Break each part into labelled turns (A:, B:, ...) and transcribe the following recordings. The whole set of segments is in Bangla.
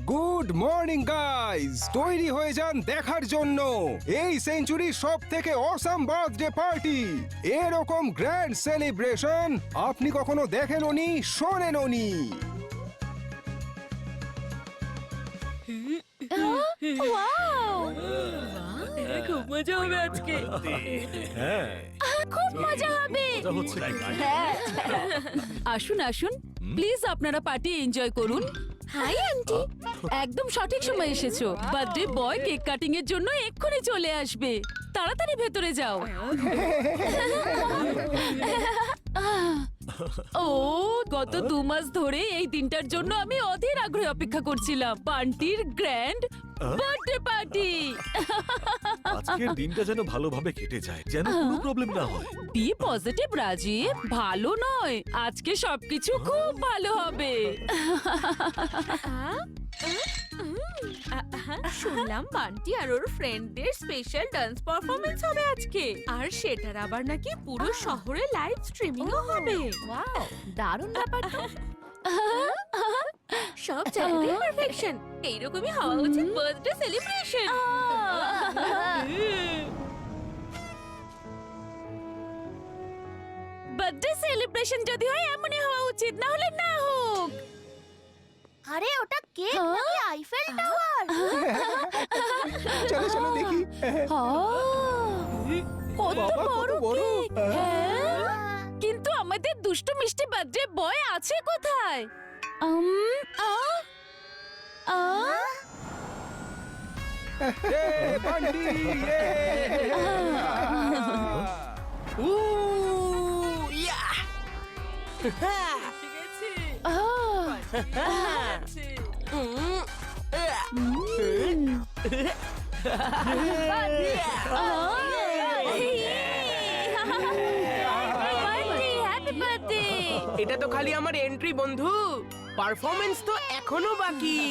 A: গুড মর্নিং গাইস, তৈরি হয়ে যান দেখার জন্য এই সেঞ্চুরির সব থেকে অসাম বার্থডে পার্টি। এরকম গ্র্যান্ড সেলিব্রেশন আপনি কখনো দেখেননি, শোনেননি।
B: খুব মজা হবে আজকে।
C: খুব মজা হবে। হ্যাঁ। আসুন আসুন, প্লিজ আপনারা পার্টি এনজয় করুন। হাই আন্টি, একদম সঠিক সময় এসেছো। বার্থডে বয় কেক কাটিং এর জন্য এক্ষুনি চলে আসবে। তাড়াতাড়ি ভেতরে যাও। ও, গত 2 মাস ধরে এই দিনটার জন্য আমি অধীর আগ্রহে অপেক্ষা করছিলাম। বান্টির গ্র্যান্ড বার্থডে পার্টি।
D: আজকের দিনটা যেন ভালোভাবে কেটে যায়, যেন কোনো প্রবলেম না হয়।
C: বি পজিটিভ রাজীব, ভালো নয়, আজকে সবকিছু খুব ভালো হবে।
B: শুনলাম বান্টি আর ওর ফ্রেন্ডদের স্পেশাল ডান্স পারফরমেন্স হবে আজকে, আর সেটার আবার নাকি পুরো শহরে লাইভ স্ট্রিমিংও হবে।
E: ওয়াও, দারুণ ব্যাপার তো।
B: সব জায়গায় পারফেকশন। এইরকমই হওয়া উচিত বার্থডে সেলিব্রেশন।
C: বার্থডে সেলিব্রেশন যদি হয় এমনই হওয়া উচিত, না হলে না হোক।
E: আরে ওটা কেক নাকি আইফেল টাওয়ার?
A: চলো চলো দেখি।
C: কত
A: বাবা, কত
C: বড়
A: বড়।
C: কেক! হ্যাঁ, কিন্তু আমাদের দুষ্টু মিষ্টি বার্থডে বয় আছে কোথায়?
A: বান্টি,
F: এটা তো খালি আমার এন্ট্রি বন্ধু, পারফরমেন্স তো এখনো বাকি।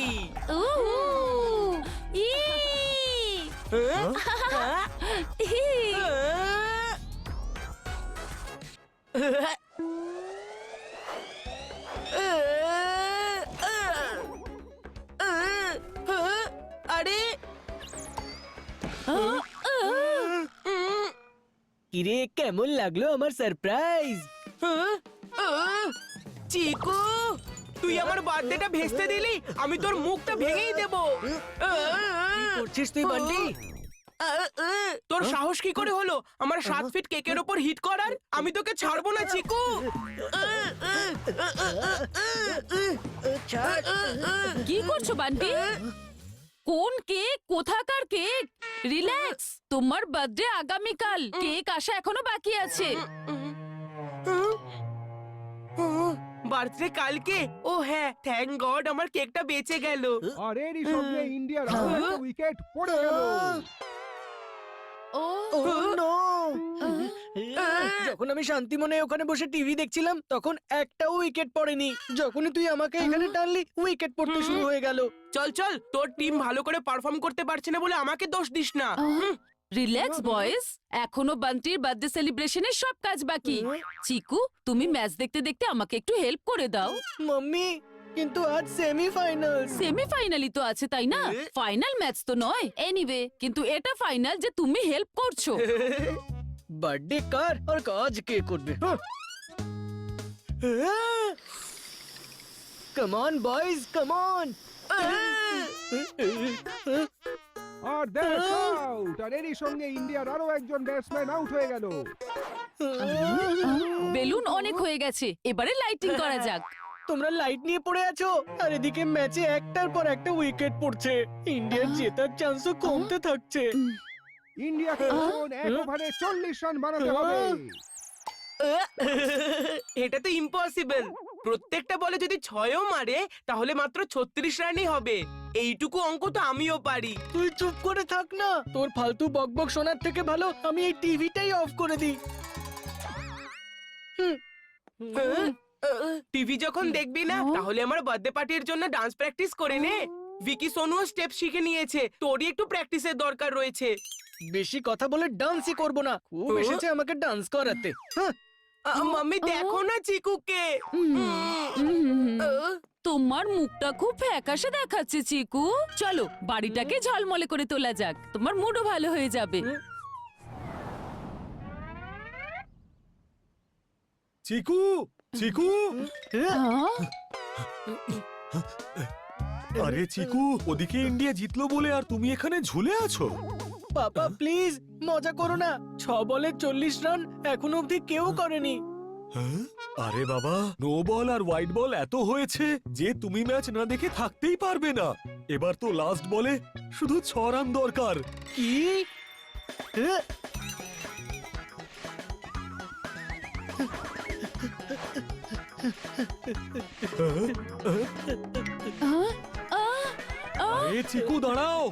F: আরে
G: কিরে, কেমন লাগলো আমার সারপ্রাইজ?
F: চিকু, তুই আমার বার্থডেটা ভেস্তে দিলি, আমি তোর মুখটা ভেঙেই দেব।
G: করছিস তুই বান্টি?
F: তোর সাহস কি করে হলো আমার 7 ফিট কেকের ওপর হিট করার? আমি তোকে ছাড়বো না চিকু।
C: কি করছো বান্টি? কোন কেক? কোথাকার কেক? রিল্যাক্স, তোমার বার্থডে আগামীকাল, কেক আসা এখনো বাকি আছে।
F: বার্থডে কালকে? ও হ্যাঁ, থ্যাংক গড আমার কেকটা বেঁচে গেল।
A: আর এরই সঙ্গে ইন্ডিয়ার আরো একটা উইকেট পড়ে গেল।
G: যখন আমি শান্তি মনে ওখানে বসে টিভি দেখছিলাম তখন একটাও উইকেট পড়েনি। যখনই তুই আমাকে এখানে টানলি উইকেট পড়তে শুরু হয়ে গেল।
F: চল চল, তোর টিম ভালো করে পারফর্ম করতে পারছে না বলে আমাকে দোষ দিস না।
C: রিল্যাক্স বয়েজ, এখনো বান্টির বার্থডে সেলিব্রেশনের সব কাজ বাকি। চিকু, তুমি ম্যাচ দেখতে দেখতে আমাকে একটু হেল্প করে দাও।
G: মাম্মি, কিন্তু আজ সেমিফাইনাল।
C: সেমিফাইনালই তো আছে, তাই না? ফাইনাল ম্যাচ তো নয়। এনিওয়ে, কিন্তু এটা ফাইনাল যে তুমি হেল্প করছো।
G: বার্থডে কার আর কাজ কে করবে? Come on boys, come on.
A: আর দ্যাটস আউট। আর এরই সঙ্গে ইন্ডিয়ার আরো একজন ব্যাটসম্যান আউট হয়ে গেল।
C: বেলুন অনেক হয়ে গেছে, এবারে লাইটিং করা যাক।
G: তোমরা লাইট নিয়ে পড়ে আছো আর এদিকে ম্যাচে একটার পর একটা উইকেট পড়ছে। ইন্ডিয়ার জেতার চান্সও কমতে থাকছে।
A: ইন্ডিয়াকে এখন 1 ওভারে 40 রান বানাতে হবে।
F: এটা তো ইম্পসিবল। প্রত্যেকটা বলে যদি 6ও মারে তাহলে মাত্র 36 রানই হবে। এইটুকু অঙ্ক তো আমিও পারি।
G: তুই চুপ করে থাক না। তোর ফালতু বকবক শোনার থেকে ভালো আমি এই টিভিটাই অফ করে দিই।
F: টিভি যখন দেখবি না তাহলে আমার বার্থডে পার্টির জন্য ডান্স প্র্যাকটিস করে নে। ভিকি সোনুও স্টেপ শিখে নিয়েছে, তোরই একটু প্র্যাকটিসের দরকার রয়েছে।
G: বেশি কথা বলে ডান্সই করব না। খুব এসেছে আমাকে ডান্স করাতে।
F: মাম্মি দেখো না চিকুকে।
C: তোমার মুখটা খুব ফ্যাকাশে দেখাচ্ছে চিকু। চলো বাড়িটাকে ঝলমলে করে তোলা যাক, তোমার মুডও ভালো হয়ে যাবে।
D: চিকু, চিকু,
C: হ্যাঁ?
D: আরে চিকু, ওদিকে ইন্ডিয়া জিতলো বলে আর তুমি এখানে ঝুলে আছো?
G: পাপা প্লিজ মজা করো না। 6 বলে 40 রান এখনো অবধি কেউ করেনি।
D: হ্যাঁ? আরে বাবা, নো বল আর হোয়াইট বল এত হয়েছে যে তুমি ম্যাচ না দেখে থাকতেই পারবে না। এবার তো লাস্ট বলে শুধু 6 রান দরকার।
G: কি? হ্যাঁ?
C: আহ, আহ, আহ,
D: আরে চিকু দাঁড়াও।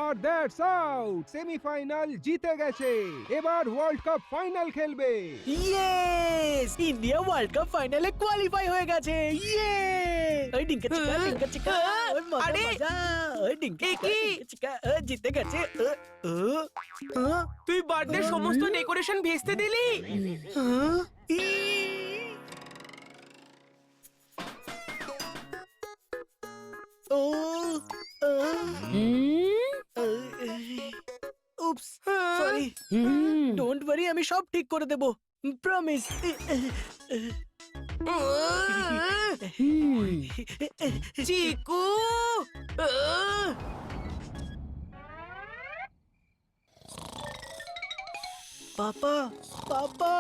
A: আর দ্যাটস আউট, সেমিফাইনাল জিতে গেছে। এবার ওয়ার্ল্ড কাপ ফাইনাল খেলবে।
G: ইয়েস! ইন্ডিয়া ওয়ার্ল্ড কাপ ফাইনালে কোয়ালিফাই হয়ে গেছে। ইয়ে! ওই ডিঙ্কা চিকা, ডিঙ্কা চিকা, ওই মজা
F: আরে!
G: মজা, ওই ডিঙ্কা
F: এ
G: চিকা,
F: কি?
G: ডিঙ্কা চিকা, জিতে গেছে।
F: তুই বার্থডে সমস্ত ডেকোরেশন ভেস্তে দিলি?
G: ই! ও উপস সরি। ডোন্ট ওয়ারি, আমি সব ঠিক করে দেব, প্রমিস।
F: চিকু,
G: পাপা, পাপা,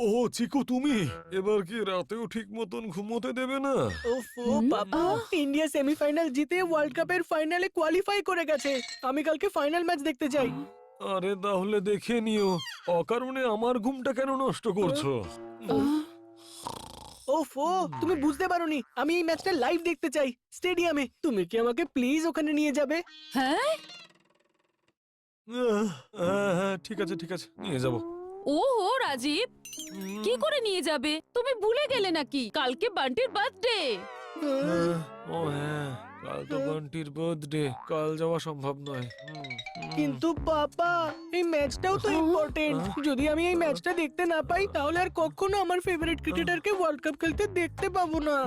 D: ও চিকু, তুমি এবার কি রাতেও ঠিক মতন ঘুমোতে দেবে না?
G: ওফো পাপা, ইন্ডিয়া সেমিফাইনাল জিতে ওয়ার্ল্ড কাপের ফাইনালে কোয়ালিফাই করে গেছে। আমি কালকে ফাইনাল ম্যাচ দেখতে চাই।
D: আরে তাহলে দেখে নিও, অকারণে আমার ঘুমটা কেন নষ্ট করছো?
G: ওফো, তুমি বুঝতে পারোনি, আমি এই ম্যাচটা লাইভ দেখতে চাই স্টেডিয়ামে। তুমি কি আমাকে প্লিজ ওখানে নিয়ে যাবে?
C: হ্যাঁ?
D: হ্যাঁ, ঠিক আছে ঠিক আছে, নিয়ে যাবো।
C: ওহো রাজীব, কি করে নিয়ে যাবে? তুমি ভুলে গেলে নাকি কালকে বান্টির বার্থডে?
D: ও হ্যাঁ, কাল তো বান্টির বার্থডে, কাল যাওয়া সম্ভব নয়।
G: কিন্তু পাপা, এই ম্যাচটাও তো ইম্পর্টেন্ট। যদি আমি এই ম্যাচটা দেখতে না পাই তাহলে আর কখনো আমার ফেভারিট ক্রিকেটারকে ওয়ার্ল্ড কাপ খেলতে দেখতে পাবো না।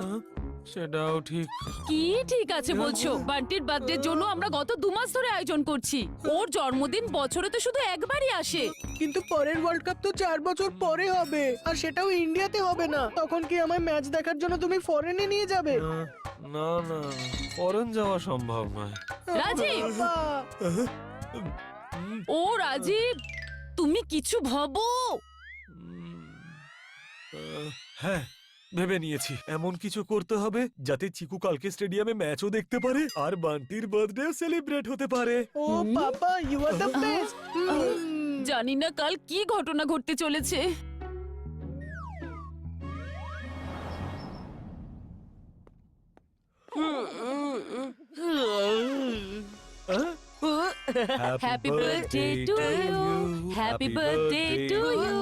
D: সেটাও ঠিক।
C: কি ঠিক আছে বলছো? বান্টির বার্থডের জন্য আমরা গত 2 মাস ধরে আয়োজন করছি। ওর জন্মদিন বছরে তো শুধু একবারই আসে।
G: কিন্তু পরের ওয়ার্ল্ড কাপ তো 4 বছর পরে হবে, আর সেটাও ইন্ডিয়াতে হবে না। তখন কি আমায় ম্যাচ দেখার জন্য তুমি ফরেনে নিয়ে যাবে?
D: না না, ফরেন যাওয়া সম্ভব নয়।
C: রাজীব!
G: বাবা,
C: ও রাজীব, তুমি কিছু ভাবো।
D: হ্যাঁ, ভেবে নিয়েছি। এমন কিছু করতে হবে যাতে চিকু কালকে স্টেডিয়ামে ম্যাচও দেখতে পারে আর বান্টির বার্থডে সেলিব্রেট হতে পারে।
G: ও পাপা, ইউ আর দ্য বেস্ট।
C: জানি না কাল কি ঘটনা ঘটতে চলেছে। Happy birthday to you. Happy birthday to you.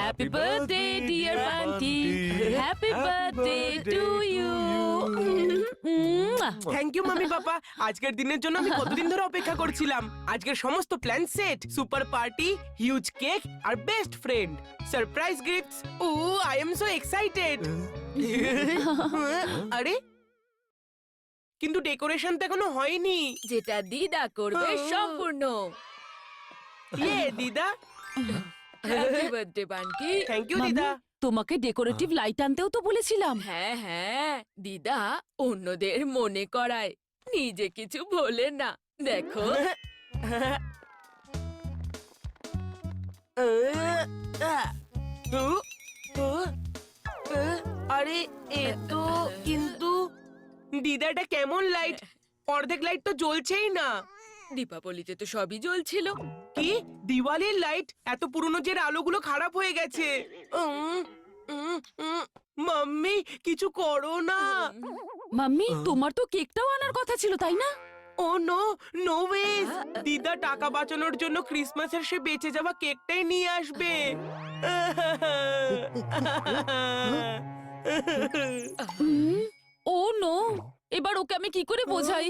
C: Happy birthday dear Banti. Happy birthday to you.
F: Thank you mummy papa. আজকের দিনের জন্য আমি কতদিন ধরে অপেক্ষা করছিলাম। আজকের সমস্ত plan set, super party, huge cake আর best friend, surprise gifts. Oh I am so excited. আরে কিন্তু ডেকোরেশন তো এখনো হয়নি।
B: যেটা দিদা করবে সম্পূর্ণ।
F: ইয়ে দিদা,
B: happy birthday Bunty.
F: Thank you
C: mummy,
F: দিদা।
C: তোমাকে ডেকোরেটিভ লাইট আনতেও তো বলেছিলাম।
B: হ্যাঁ হ্যাঁ, দিদা অন্যদের মনে করায়, নিজে কিছু ভোলে না। দেখো
F: আরে এ তো কিন্তু দিদাটা কেমন লাইট? অর্ধেক লাইট তো জ্বলছেই না।
B: দীপাবলিতে তো সবই জ্বলছিল।
F: কি দিওয়ালির লাইট? এত পুরনো যে আলোগুলো খারাপ হয়ে গেছে। মাম্মি কিছু করো না।
C: মাম্মি, তোমার তো কেকটাও আনার কথা ছিল তাই না?
F: ও নো, নো ওয়েজ। দিদা টাকা বাঁচানোর জন্য ক্রিসমাসের সে বেঁচে যাওয়া কেকটাই নিয়ে আসবে।
C: ও নো, এবার ওকে আমি কি করে বোঝাই?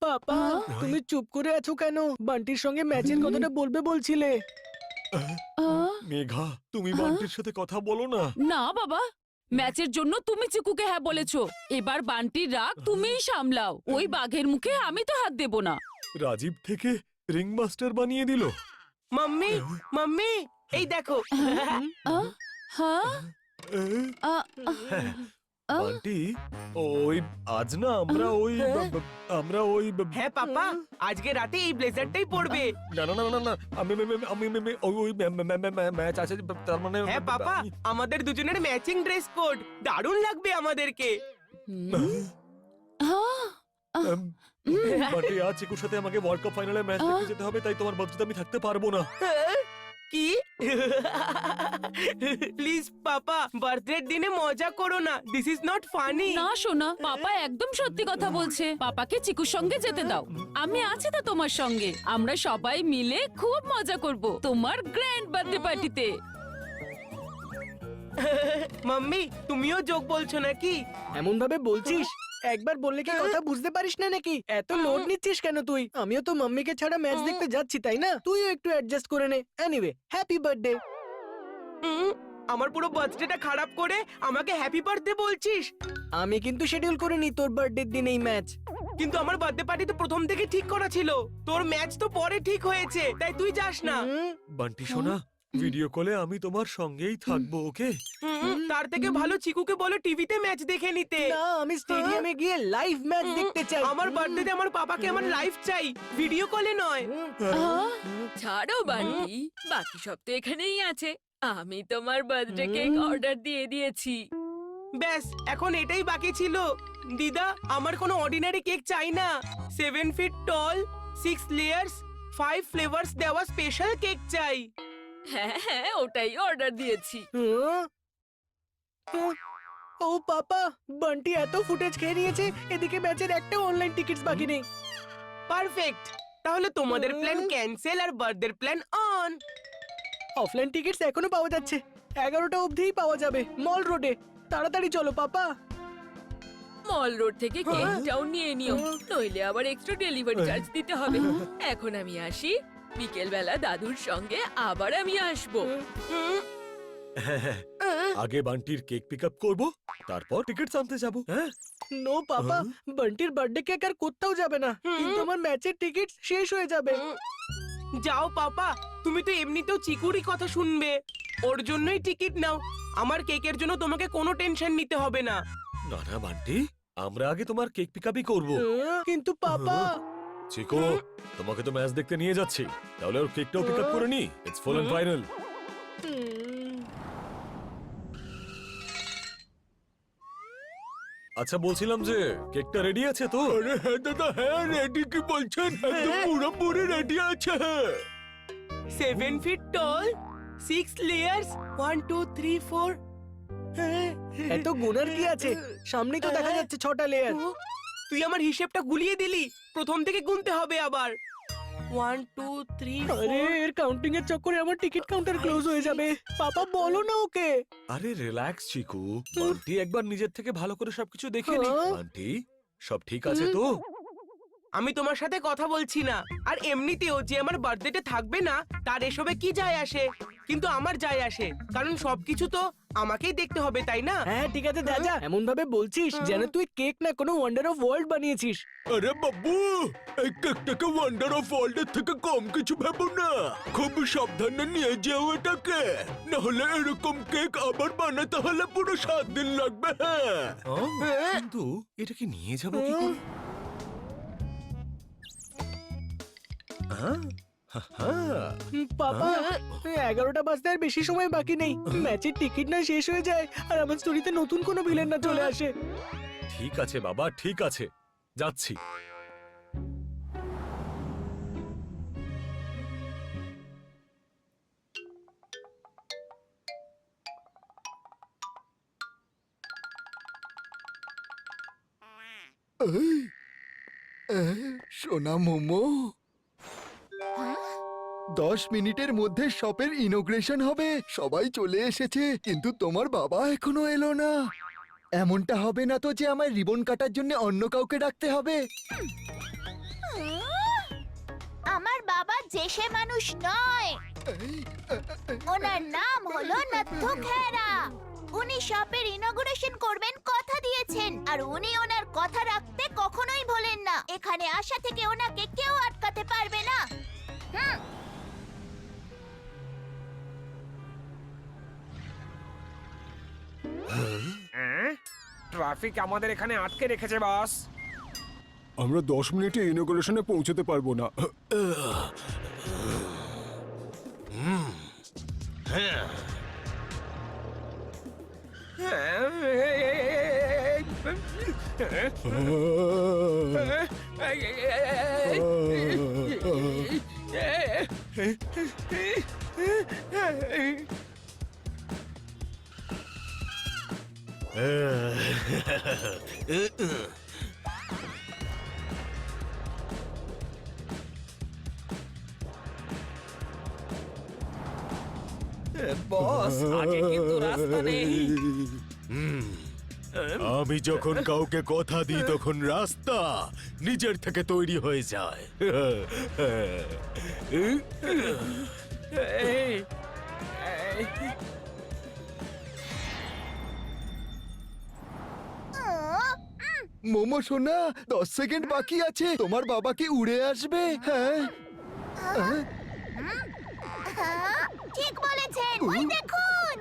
G: পাপা তুমি চুপ করে আছো কেন? বান্টির সঙ্গে ম্যাচের কথাটা বলবে বলছিলে।
C: আহ,
D: মেঘা তুমি বান্টির সাথে কথা বলো না।
C: না বাবা, ম্যাচের জন্য তুমি চিকুকে হ্যাঁ বলেছো। এবার বান্টির রাগ তুমিই সামলাও। ওই বাঘের মুখে আমি তো হাত দেব না।
D: রাজীব থেকে রিং মাস্টার বানিয়ে দিল।
F: মাম্মি, মাম্মি, এই দেখো।
C: আহ, হ্যাঁ আহ, আহ,
D: বান্টি, ওই আজ না আমরা ওই
F: হ্যাঁ পাপা, আজকে রাতে এই ব্লেজারটাই পরবে।
D: না না না না না ওই ম্যাচ আছে তার মানে
F: হ্যাঁ পাপা, আমাদের দুজনের ম্যাচিং ড্রেস কোড, দারুণ লাগবে আমাদেরকে।
C: আহ,
D: বান্টি আজ চিকুর সাথে আমাকে ওয়ার্ল্ড কাপ ফাইনালে ম্যাচ দেখতে যেতে হবে, তাই তোমার বার্থডেতে আমি থাকতে পারবো না।
F: কি? প্লিজ পাপা, বার্থডে দিনে মজা করো না। This is not funny.
C: না শোনা, পাপা একদম সত্যি কথা বলছে। পাপাকে চিকুর সঙ্গে যেতে দাও। আমি আছি তো তোমার সঙ্গে। আমরা সবাই মিলে খুব মজা করব তোমার গ্র্যান্ড বার্থডে পার্টিতে।
F: মাম্মি, তুমিও যোগ বলছো নাকি?
G: এমন ভাবে বলছিস, একবার বললে কি কথা বুঝতে পারিস না নাকি? এত লোড নিচ্ছিস কেন তুই? আমিও তো মাম্মিকে ছাড়া ম্যাচ দেখতে যাচ্ছি, তাই না? তুইও একটু অ্যাডজাস্ট করে নে। Anyway, happy birthday.
F: আমার পুরো বার্থডেটা খারাপ করে আমাকে হ্যাপি বার্থডে বলছিস?
G: আমি কিন্তু শিডিউল করে নি তোর বার্থডের দিন এই ম্যাচ।
F: কিন্তু আমার বার্থডে পার্টি তো প্রথম থেকে ঠিক করা ছিল। তোর ম্যাচ তো পরে ঠিক হয়েছে, তাই তুই যাস না।
D: বান্টি সোনা, ভিডিও কলে আমি তোমার সঙ্গেই থাকবো, ওকে?
F: তার থেকে ভালো চিকুকে বলো টিভিতে ম্যাচ দেখে নিতে।
G: না, আমি স্টেডিয়ামে গিয়ে লাইভ ম্যাচ দেখতে চাই।
F: আমার বার্থডেতে আমার পাপাকে আমার লাইভ চাই, ভিডিও কলে নয়।
B: ছাড়ো বান্টি, বাকি সব তো এখানেই আছে। আমি তোমার বার্থডে কেক অর্ডার দিয়ে দিয়েছি।
F: ব্যাস, এখন এটাই বাকি ছিল। দিদা, আমার কোনো অর্ডিনারি কেক চাই না। 7 ফিট টল, 6 লেয়ার্স, 5 ফ্লেভারস দেওয়া স্পেশাল কেক চাই।
B: হ্যাঁ হ্যাঁ, ওটাই অর্ডার দিয়েছি।
G: ও পাপা, বান্টি এত ফুটেজ খেয়ে নিয়েছে, এদিকে ম্যাচের একটা অনলাইন টিকিটস বাকি নেই।
F: পারফেক্ট, তাহলে তোমাদের প্ল্যান ক্যান্সেল আর birthday plan on.
G: Offline tickets এখনো পাওয়া যাচ্ছে। 11টা অবধিই পাওয়া যাবে মল রোডে। তাড়াতাড়ি চলো পাপা।
B: মল রোড থেকে কেকটাও নিয়ে নিও, নইলে আবার এক্সট্রা ডেলিভারি চার্জ দিতে হবে। এখন আমি আসি, বিকেল বেলা দাদুর সঙ্গে আবার আমি আসবো।
D: আগে বান্টির কেক পিক আপ করবো, তারপর টিকিট আনতে যাবো। হ্যাঁ
G: নো পাপা, বান্টির বার্থডে কেক আর কোথাও যাবে না। কিন্তু আমার ম্যাচের টিকিট শেষ হয়ে যাবে।
F: যাও পাপা, তুমি তো এমনিতেও চিকুরই কথা শুনবে। ওর জন্যই টিকিট নাও। আমার কেকের জন্য তোমাকে কোনো টেনশন নিতে হবে না।
D: না না বান্টি, আমরা আগে তোমার কেক পিক আপই করবো।
G: কিন্তু পাপা,
D: চিকো, তোমাকে তো ম্যাচ দেখতে নিয়ে যাচ্ছি, তাহলে ওর কেকটাও পিক আপ করে নি। It's full and final. আচ্ছা, বলছিলাম যে কেকটা রেডি আছে তো? আরে হ্যাঁ দাদা, হ্যাঁ রেডি। কি বলছেন? একদম পুরোপুরি রেডি আছে।
F: 7 ফিট টল, 6 লেয়ার্স, 1 2 3 4।
G: এত গুনার কি আছে? সামনেই তো দেখা যাচ্ছে 6টা লেয়ার।
F: তুই আমার হিসেবটা গুলিয়ে দিলি। প্রথম থেকে গুনতে হবে আবার। 1 2 3
G: আরে
F: 4।
G: এর কাউন্টিং এর চক্করে আমার টিকিট কাউন্টার ক্লোজ হয়ে যাবে। পাপা বলো না ওকে।
D: আরে রিল্যাক্স চিকু, বান্টি একবার নিজের থেকে ভালো করে সবকিছু দেখে নি। বান্টি, সব ঠিক আছে তো?
F: আমি তোমার সাথে কথা বলছি না। আর এমনিতেও যে আমার বার্থডেতে থাকবে না, তার এসবে কি যায় আসে? কিন্তু আমার যায় আসে, কারণ সবকিছু তো আমাকেই দেখতে হবে, তাই না?
G: হ্যাঁ ঠিক আছে দাদা, এমন ভাবে বলছিস যেন তুই কেক না কোনো ওয়ান্ডার অফ ওয়ার্ল্ড বানিয়েছিস।
D: আরে বাবু, এই কেকটাকে ওয়ান্ডার অফ ওয়ার্ল্ডের থেকে কম কিছু ভেবো না। খুব সাবধানে নিয়ে যেও এটাকে, না হলে এরকম কেক আবার বানাতে হলে পুরো 7 দিন লাগবে। হ্যাঁ, কিন্তু এটাকে নিয়ে যাবো কি করে?
G: পাপা, 11টা বাজতে আর বেশি সময় বাকি নেই। ম্যাচের টিকিট না শেষ হয়ে যায় আর আমার স্টোরিতে নতুন কোনো ভিলেন না চলে আসে।
D: ঠিক আছে বাবা, ঠিক আছে, যাচ্ছি।
H: সোনা মোমো 10 মিনিটের মধ্যে শপের ইনোগ্রেশন হবে, সবাই চলে এসেছে, কিন্তু তোমার বাবা এখনো এলো না। এমনটা হবে না তো যে আমায় রিবন কাটার জন্য অন্য কাউকে ডাকতে হবে?
E: আমার বাবা যে সে মানুষ নয়, ওনার নাম হলো নথু খেরা। উনি শপের ইনগুরেশন করবেন কথা দিয়েছেন, আর উনি ওনার কথা রাখতে কখনোই ভোলেন না। এখানে আসা থেকে ওনাকে কেউ আটকাতে পারবে না।
I: ট্রাফিক আমাদের এখানে আটকে রেখেছে বস।
A: আমরা 10 মিনিটে ইনোগ্রেশনে পৌঁছতে পারবো না।
I: বস আগে কিন্তু রাস্তা নেই।
D: আমি যখন কাউকে কথা দিই তখন রাস্তা নিজের থেকে তৈরি হয়ে যায়।
H: মোমো সোনা, 10 সেকেন্ড বাকি আছে, তোমার বাবা কি উড়ে আসবে? হ্যাঁ
E: ঠিক বলেছেন, ওই দেখুন।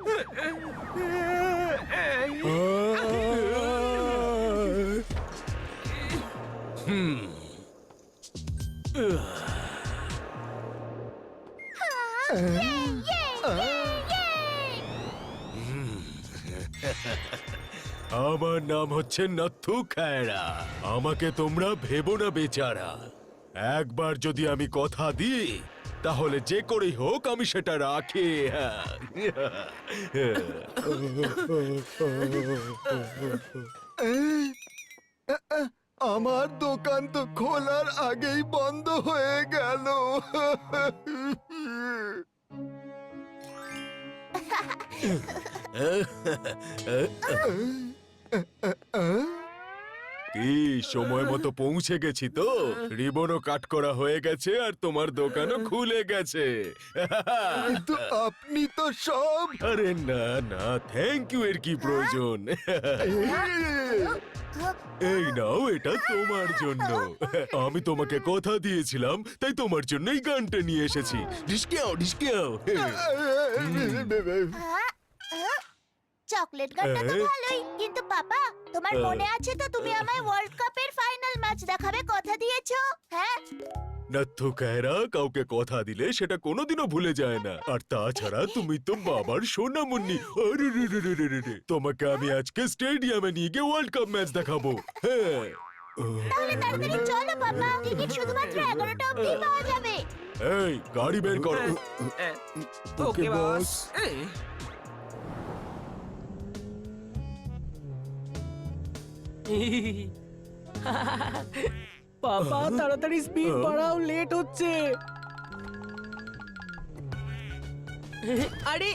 D: আমার নাম হচ্ছে নথু খেরা। আমাকে তোমরা ভেবো না বেচারা। একবার যদি আমি কথা দিই তাহলে যে করেই হোক আমি সেটা রাখি।
H: আমার দোকান তো খোলার আগেই বন্ধ হয়ে গেল।
D: কি সময় মতো পৌঁছে গেছি তো? রিবনও কাট করা হয়ে গেছে আর তোমার দোকানও খুলে গেছে।
H: কিন্তু আপনি তো সব
D: আরে না না, থ্যাংক ইউ এর কি প্রয়োজন? এই নাও, এটা তোমার জন্য। আমি তোমাকে কথা দিয়েছিলাম, তাই তোমার জন্যই গানটা নিয়ে এসেছি। ডিসকেও ডিসকেও।
E: চকলেট গানটা তো ভালোই, কিন্তু পাপা তোমার মনে আছে তো তুমি আমায় ওয়ার্ল্ড কাপের ফাইনাল ম্যাচ দেখাবে কথা দিয়েছো? হ্যাঁ,
D: নথু খেরা কাউকে কথা দিলে সেটা কোনোদিনও ভুলে যায় না। আর তাছাড়া তুমি তো বাবার সোনামুন্নি। আরে রে রে রে রে রে রে। তোমাকে আমি আজকে স্টেডিয়ামে নিয়ে গিয়ে ওয়ার্ল্ড কাপ ম্যাচ দেখাবো। হ্যাঁ,
E: তাহলে তাড়াতাড়ি চলো পাপা, টিকিট শুধুমাত্র 11টা অবধি পাওয়া যাবে।
D: এই গাড়ি বের করো।
I: ওকে বস।
G: পাপা তাড়াতাড়ি স্পিড বাড়াও, লেট হচ্ছে।
F: আরে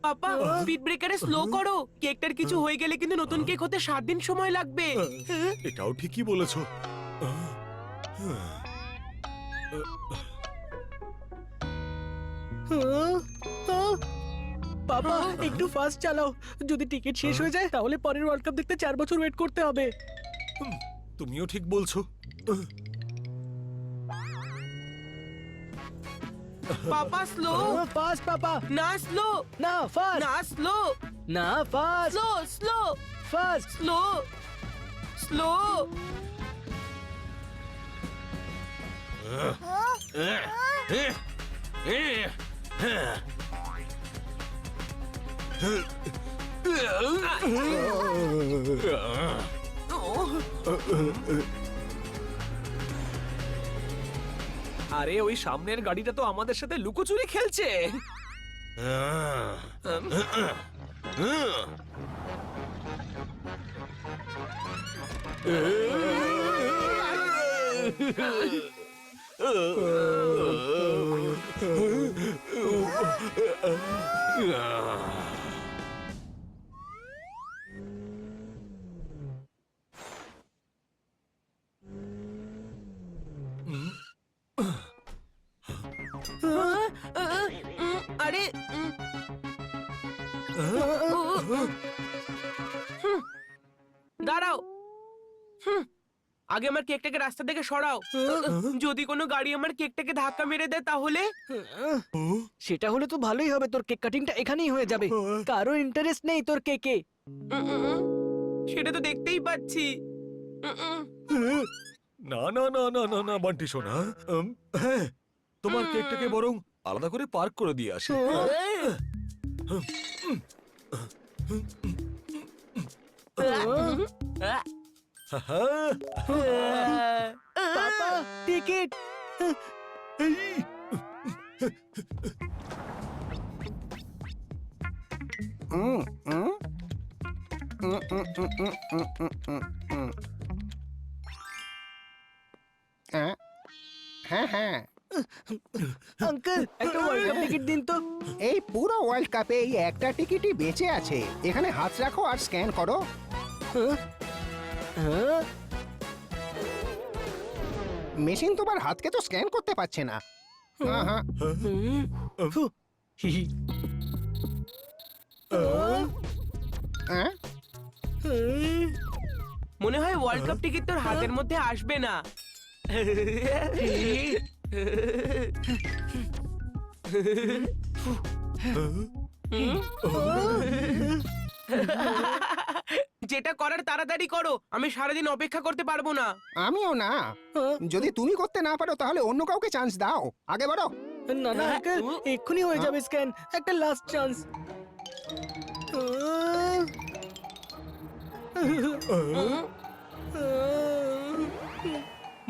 F: পাপা স্পিড ব্রেকারে স্লো করো। কেকটার কিছু হয়ে গেলে কিন্তু নতুন কেক হতে 7 দিন সময় লাগবে।
D: এটাও ঠিকই বলেছো।
G: পাপা একটু ফাস্ট চালাও, যদি টিকিট শেষ হয়ে যায় তাহলে পরের ওয়ার্ল্ড কাপ দেখতে 4 বছর ওয়েট করতে হবে।
D: তুমিও ঠিক বলছো।
F: পাপা স্লো।
G: ফাস্ট পাপা,
F: না স্লো,
G: না ফাস্ট,
F: না স্লো,
G: না fast,
F: slow slow,
G: fast.
F: Slow slow.
I: আরে ওই সামনের গাড়িটা তো আমাদের সাথে লুকোচুরি খেলছে।
F: আরে দাঁড়াও। আগে আমার কেকটাকে রাস্তা থেকে সরাও। যদি কোনো গাড়ি আমার কেকটাকে ধাক্কা মেরে দেয় তাহলে?
G: সেটা হলে তো ভালোই হবে, তোর কেক কাটিংটা এখানেই হয়ে যাবে। কারো ইন্টারেস্ট নেই তোর কেকে।
F: সেটা তো দেখতেই পাচ্ছি।
D: না না না না না না বান্টি সোনা, হ্যাঁ, তোমার কেকটাকে বরং আলাদা করে পার্ক করে দিয়ে আসি।
G: পাপা টিকিট।
A: উম, উম, উম, উম, উম, উম, উম, উম, উম, উম। হ্যাঁ হ্যাঁ,
G: আঙ্কেল একটা ওয়ার্ল্ড কাপ টিকিট দিন তো।
A: এই পুরো ওয়ার্ল্ড কাপে এই একটা টিকিটই বেঁচে আছে। এখানে হাত রাখো আর স্ক্যান করো।
G: হ্যাঁ?
A: মেশিন তোমার হাতকে তো স্ক্যান করতে পারছে না। হ্যাঁ,
G: ফু, হি হি।
A: হ্যাঁ,
F: মনে হয় ওয়ার্ল্ড কাপ টিকিট তোর হাতের মধ্যে আসবে না। যেটা করার তাড়াতাড়ি করো, আমি সারাদিন অপেক্ষা করতে পারবো না।
A: আমিও না। যদি তুমি করতে না পারো তাহলে অন্য কাউকে চান্স দাও। আগে বাড়ো।
G: না না আঙ্কেল, এক্ষুনি হয়ে যাবে স্ক্যান। একটা লাস্ট চান্স।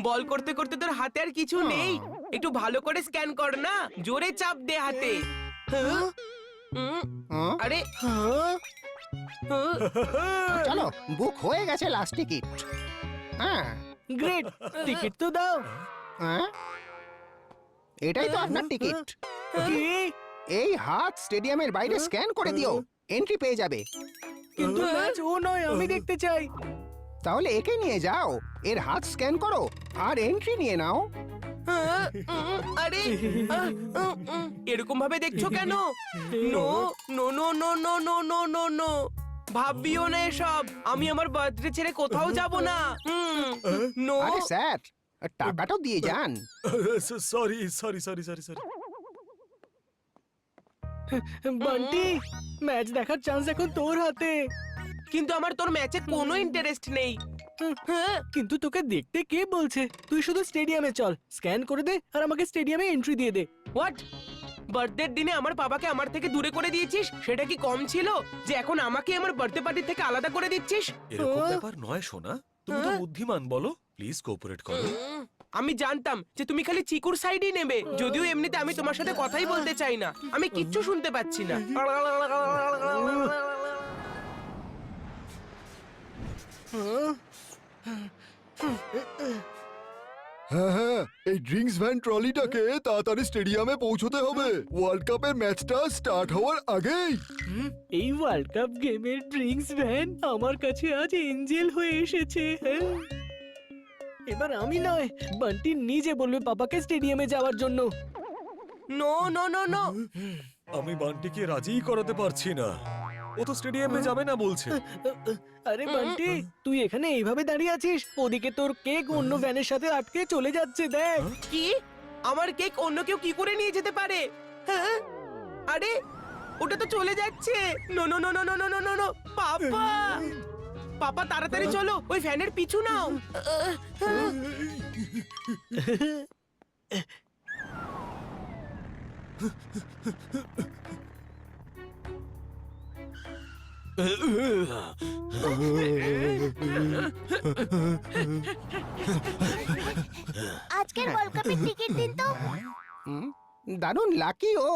F: বল করতে করতে তোর হাতে আর কিছু নেই। একটু ভালো করে স্ক্যান কর না, জোরে চাপ দে হাতে। আরে
A: চলো, বুক হয়ে গেছে লাস্ট টিকিট। হ্যাঁ,
G: গ্রেট, টিকিট তো দাও।
A: হ্যাঁ, এটাই তো আপনার টিকিট।
G: কি?
A: এই হাত স্টেডিয়ামের বাইরে স্ক্যান করে দিও, এন্ট্রি পেয়ে যাবে।
G: কিন্তু ম্যাচ ও নয়, আমি দেখতে চাই।
A: তাহলে একে নিয়ে যাও, এর হাত স্ক্যান করো আর এন্ট্রি নিয়ে নাও।
F: আরে এরকম ভাবে দেখছো কেন? No no no no no no no no no, ভাববিও না এসব। আমি আমার বার্থডে ছেড়ে কোথাও যাব না। নো।
A: আরে স্যার, টাকাটাও দিয়ে যান।
D: Sorry sorry sorry sorry sorry.
G: Bunty, match দেখার চান্স এখন তোর হাতে।
F: কিন্তু আমার তোর ম্যাচে কোনো ইন্টারেস্ট নেই।
G: কিন্তু তোকে দেখতে কে বলছে? তুই শুধু স্টেডিয়ামে চল, স্ক্যান করে দে আর আমাকে স্টেডিয়ামে এন্ট্রি দিয়ে দে।
F: হোয়াট? বার্থডের দিনে আমার বাবাকে আমার থেকে দূরে করে দিয়েছিস, সেটা কি কম ছিল যে এখন আমাকে আমার বার্থডে পার্টি থেকে আলাদা করে দিচ্ছিস?
D: এরকম ব্যাপার নয় সোনা, তুমি তো বুদ্ধিমান, বলো প্লিজ কোঅপারেট করো।
F: আমি জানতাম যে তুমি খালি চিকুর সাইডই নেবে। যদিও এমনিতে আমি তোমার সাথে কথাই বলতে চাই না, আমি কিচ্ছু শুনতে পাচ্ছি না।
H: হ্যাঁ হ্যাঁ, এই ড্রিঙ্কস ভ্যান ট্রলিটাকে তাড়াতাড়ি স্টেডিয়ামে পৌঁছতে হবে ওয়ার্ল্ড কাপের ম্যাচটা স্টার্ট হওয়ার আগেই।
G: এই ওয়ার্ল্ড কাপ গেমের ড্রিঙ্কস ভ্যান আমার কাছে আজ এঞ্জেল হয়ে এসেছে। এবার আমি নয়, বান্টি নিজে বলবে পাপাকে স্টেডিয়ামে যাওয়ার জন্য।
F: নো নো নো নো,
D: আমি বান্টিকে রাজিই করাতে পারছি না, ও তো স্টেডিয়ামে যাবে না বলছে।
G: আরে বান্টি, তুই এখানে এইভাবে দাঁড়িয়ে আছিস, ওদিকে তোর কেক অন্য ভ্যানের সাথে আটকে চলে যাচ্ছে, দেখ।
F: কি? আমার কেক অন্য কেউ কি করে নিয়ে যেতে পারে? হ্যাঁ? আরে ওটা তো চলে যাচ্ছে। No no no no no no no no no, পাপা পাপা তাড়াতাড়ি চলো, ওই ফ্যানের পিছু নাও।
E: আজকের ওয়ার্ল্ড কাপের টিকিট দিন তো।
A: দারুণ লাকি ও।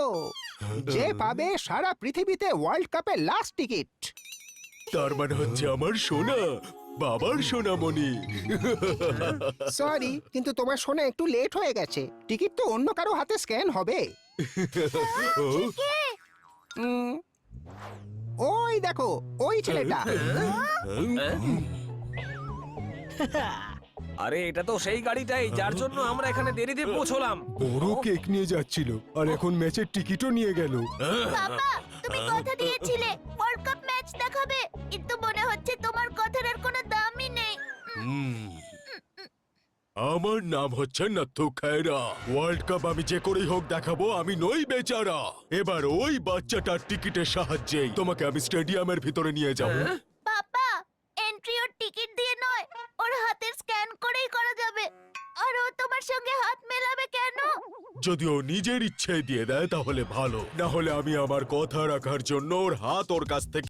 A: যে পাবে সারা পৃথিবীতে ওয়ার্ল্ড কাপের লাস্ট টিকিট।
D: তার মানে হচ্ছে আমার সোনা, বাবার সোনামণি।
A: সরি, কিন্তু তোমার শোনা একটু লেট হয়ে গেছে। টিকিট তো অন্য কারো হাতে স্ক্যান হবে। উম, ওই দেখো, ওই ছেলেটা।
I: আরে এটা তো সেই গাড়িটাই যার জন্য আমরা এখানে দেরিতে পৌঁছলাম।
A: বড় কেক নিয়ে যাচ্ছিল আর এখন ম্যাচের টিকিটও নিয়ে গেল।
E: বাবা, তুমি কথা দিয়েছিলে ওয়ার্ল্ড কাপ ম্যাচ দেখাবে, কিন্তু মনে হচ্ছে তোমার কথার আর কোনো দামই নেই।
D: আমার নাম হচ্ছে নথু খেরা। ওয়ার্ল্ড কাপ আমি যে করেই হোক দেখাবো, আমি নই বেচারা। এবার ওই বাচ্চাটার টিকিটের সাহায্যেই তোমাকে আমি স্টেডিয়ামের ভিতরে নিয়ে যাব।
E: বাবা, এন্ট্রি ওর টিকিট দিয়ে নয়, ওর হাতের স্ক্যান করেই করা যাবে। আর ও তোমার সঙ্গে হাত মেলাবে কেন?
D: যদি ও নিজের ইচ্ছে দিয়ে দেয় তাহলে ভালো, না হলে আমি আমার কথা রাখার জন্য ওর হাত ওর কাছ থেকে